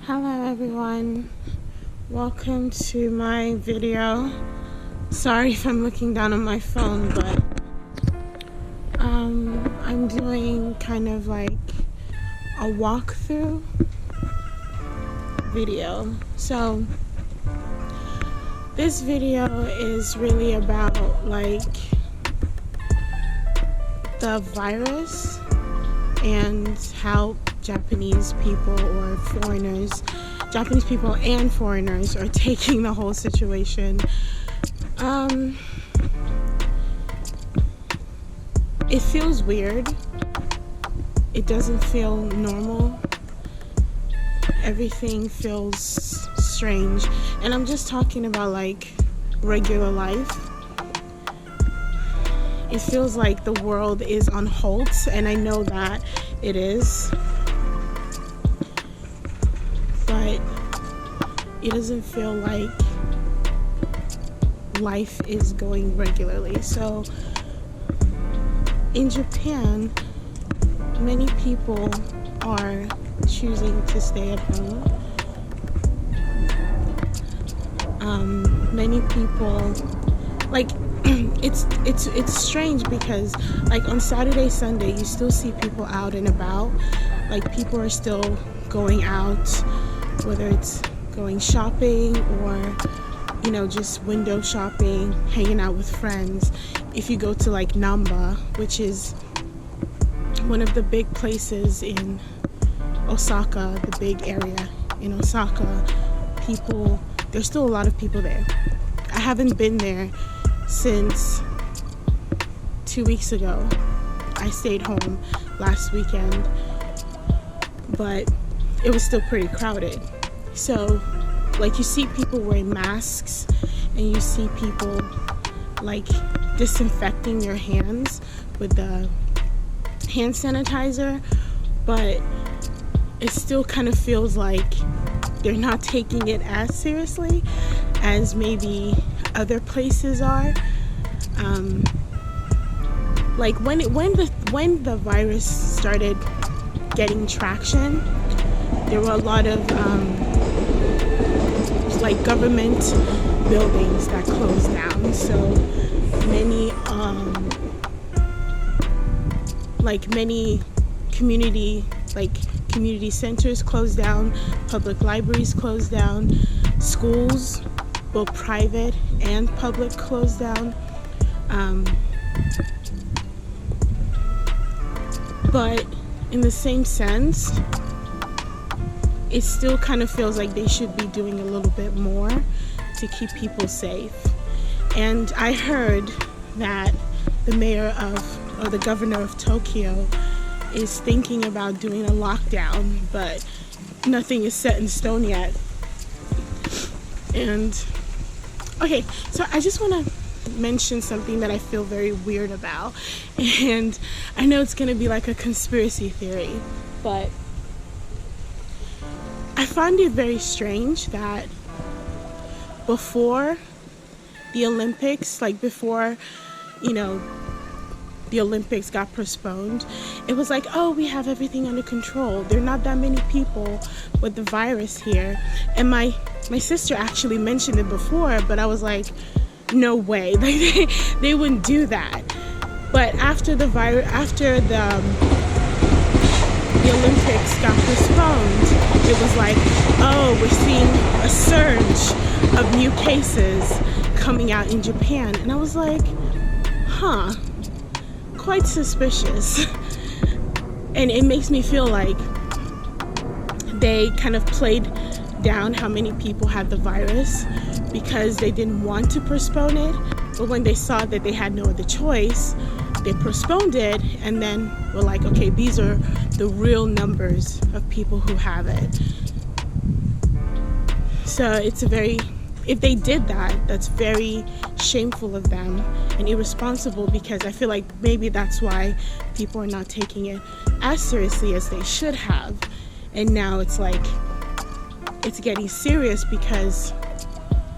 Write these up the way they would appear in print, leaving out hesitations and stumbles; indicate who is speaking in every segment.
Speaker 1: Hello everyone, welcome to my video. Sorry if I'm looking down on my phone, but I'm doing kind of like a walkthrough video. So this video is really about like the virus and how Japanese people or foreigners, Japanese people and foreigners are taking the whole situation. It feels weird. It doesn't feel normal. Everything feels strange. And I'm just talking about like regular life. It feels like the world is on hold, and I know that it is. But it doesn't feel like life is going regularly. So in Japan, many people are choosing to stay at home. Many people, like, it's strange because like on Saturday, Sunday, you still see people out and about. Like people are still going out, whether it's going shopping or, you know, just window shopping, hanging out with friends. If you go to like Namba, which is one of the big places in Osaka, the big area in Osaka, there's still a lot of people there. I haven't been there since 2 weeks ago. I stayed home last weekend, but it was still pretty crowded. So like you see people wearing masks and you see people like disinfecting their hands with the hand sanitizer, but it still kind of feels like they're not taking it as seriously as maybe other places are. Like when the virus started getting traction, there were a lot of like government buildings that closed down. So many many community centers closed down, public libraries closed down, schools, both private and public, closed down. But in the same sense, it still kind of feels like they should be doing a little bit more to keep people safe. And I heard that the governor of Tokyo is thinking about doing a lockdown, but nothing is set in stone yet. And okay, so I just want to mention something that I feel very weird about, and I know it's going to be like a conspiracy theory, but I find it very strange that before the Olympics, like before, you know, the Olympics got postponed, it was like, oh, we have everything under control. There are not that many people with the virus here. And my sister actually mentioned it before, but I was like, no way. Like they wouldn't do that. But after the Olympics got postponed, it was like, oh, we're seeing a surge of new cases coming out in Japan. And I was like, huh, quite suspicious. And it makes me feel like they kind of played down how many people had the virus because they didn't want to postpone it. But when they saw that they had no other choice, they postponed it, and then were like, okay, these are the real numbers of people who have it. So if they did that, that's very shameful of them and irresponsible, because I feel like maybe that's why people are not taking it as seriously as they should have. And now it's like, it's getting serious because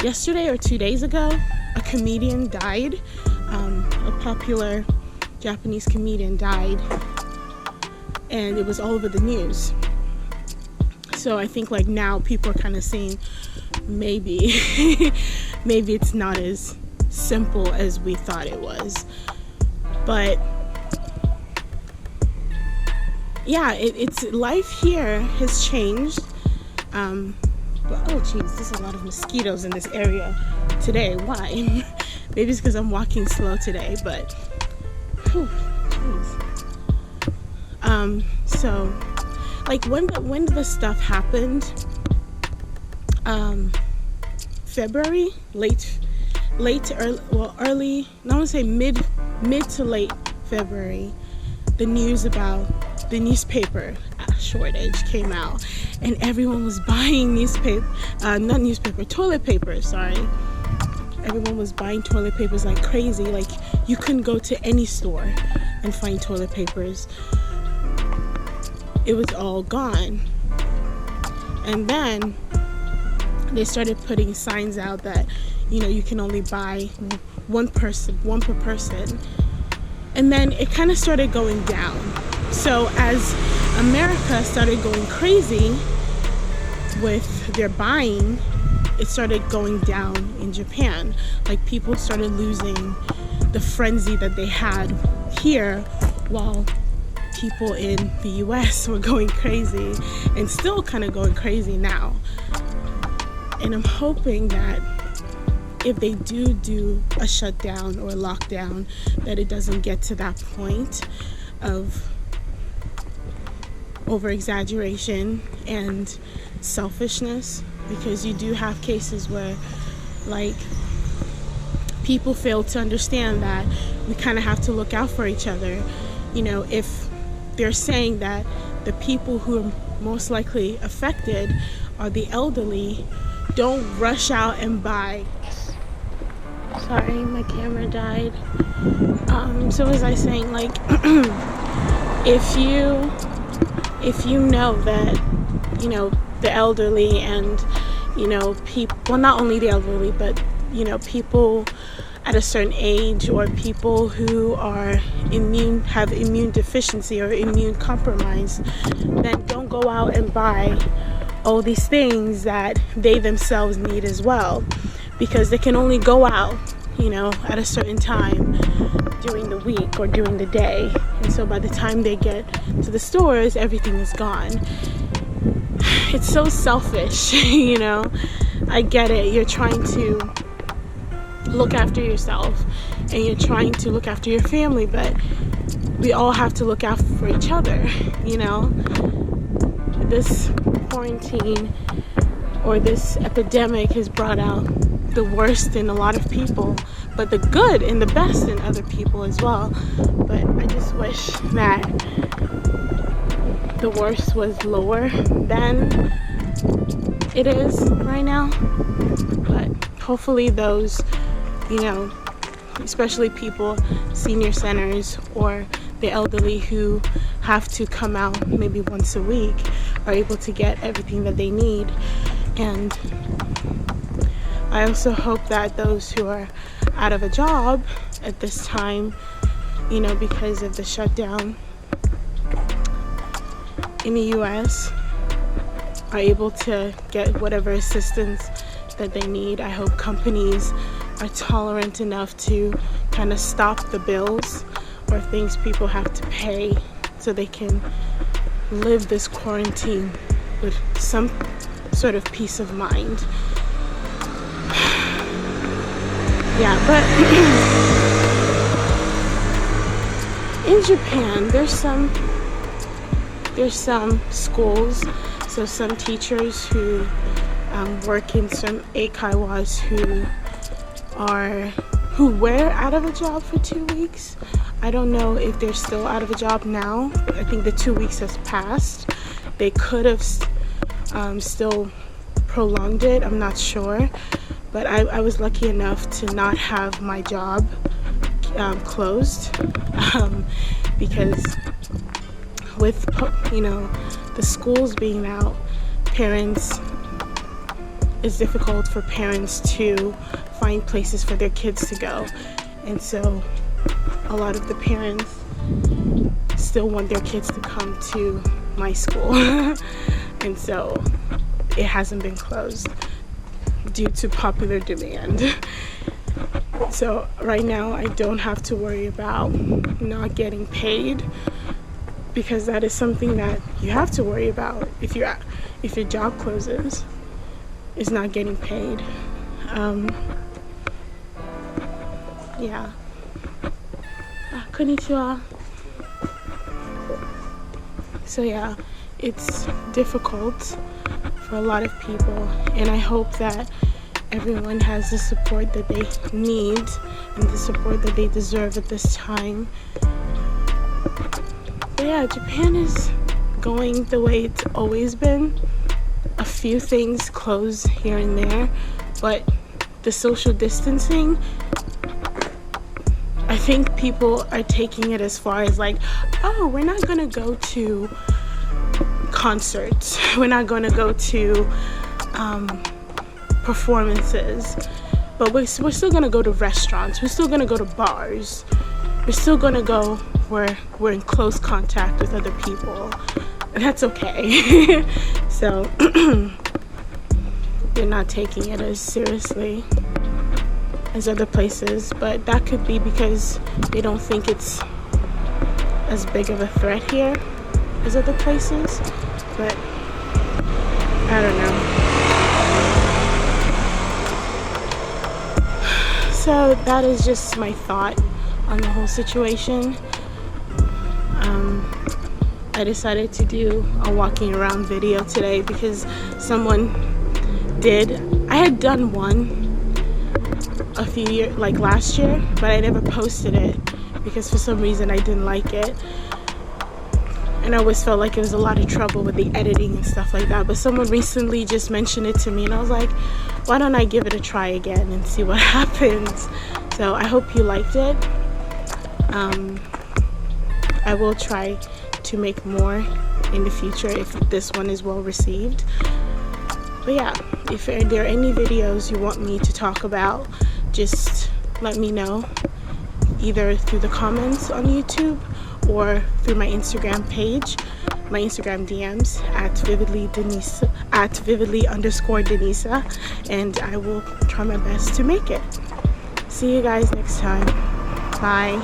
Speaker 1: yesterday or 2 days ago, a comedian died. A popular Japanese comedian died, and it was all over the news. So I think like now people are kind of saying maybe maybe it's not as simple as we thought it was. But yeah, it's life here has changed. But oh geez, there's a lot of mosquitoes in this area today. Why? Maybe it's because I'm walking slow today, but whew, geez. So like when the stuff happened, February, early, I want to say mid to late February, the news about the newspaper shortage came out, and everyone was buying toilet paper, sorry. Everyone was buying toilet papers like crazy. Like, you couldn't go to any store and find toilet papers. It was all gone. And then they started putting signs out that, you can only buy one per person. And then it kind of started going down. So as America started going crazy with their buying, it started going down in Japan. Like, people started losing the frenzy that they had here, while people in the US were going crazy, and still kind of going crazy now. And I'm hoping that if they do a shutdown or a lockdown, that it doesn't get to that point of over exaggeration and selfishness, because you do have cases where like people fail to understand that we kind of have to look out for each other. If they're saying that the people who are most likely affected are the elderly, don't rush out and buy. Sorry, my camera died. So was I saying, like, if you know that, the elderly and, people, well, not only the elderly, but, people at a certain age, or people who are have immune deficiency or immune compromise, then don't go out and buy all these things that they themselves need as well, because they can only go out, at a certain time during the week or during the day. And so by the time they get to the stores, everything is gone. It's so selfish, I get it. You're trying to look after yourself and you're trying to look after your family, but we all have to look out for each other. This quarantine or this epidemic has brought out the worst in a lot of people, but the good and the best in other people as well. But I just wish that the worst was lower than it is right now. But hopefully those, especially people, senior centers or the elderly who have to come out maybe once a week, are able to get everything that they need. And I also hope that those who are out of a job at this time, because of the shutdown in the US, are able to get whatever assistance that they need. I hope companies are tolerant enough to kind of stop the bills or things people have to pay, so they can live this quarantine with some sort of peace of mind. Yeah, but in Japan, there's some schools, so some teachers who work in some eikaiwas who were out of a job for 2 weeks. I don't know if they're still out of a job now. I think the 2 weeks has passed. They could have still prolonged it. I'm not sure. But I was lucky enough to not have my job closed, because with, the schools being out, it's difficult for parents to find places for their kids to go. And so a lot of the parents still want their kids to come to my school. and so it hasn't been closed due to popular demand. So right now I don't have to worry about not getting paid, because that is something that you have to worry about if your job closes, is not getting paid. Yeah. Konnichiwa. So yeah, it's difficult for a lot of people, and I hope that everyone has the support that they need and the support that they deserve at this time. But yeah, Japan is going the way it's always been. A few things close here and there, but the social distancing, I think people are taking it as far as like, oh, we're not gonna go to concerts, we're not gonna go to performances, but we're still gonna go to restaurants, we're still gonna go to bars, we're still gonna go where we're in close contact with other people, and that's okay. So they're not taking it as seriously as other places, but that could be because they don't think it's as big of a threat here as other places, but I don't know. So that is just my thought on the whole situation. I decided to do a walking around video today because someone did. I had done one a few years, like last year, but I never posted it because for some reason I didn't like it, and I always felt like it was a lot of trouble with the editing and stuff like that. But someone recently just mentioned it to me, and I was like, why don't I give it a try again and see what happens? So I hope you liked it. I will try to make more in the future if this one is well received. But yeah, if there are any videos you want me to talk about, just let me know, either through the comments on YouTube or through my Instagram page, my Instagram DMs at vividly_Denisa, and I will try my best to make it. See you guys next time. Bye.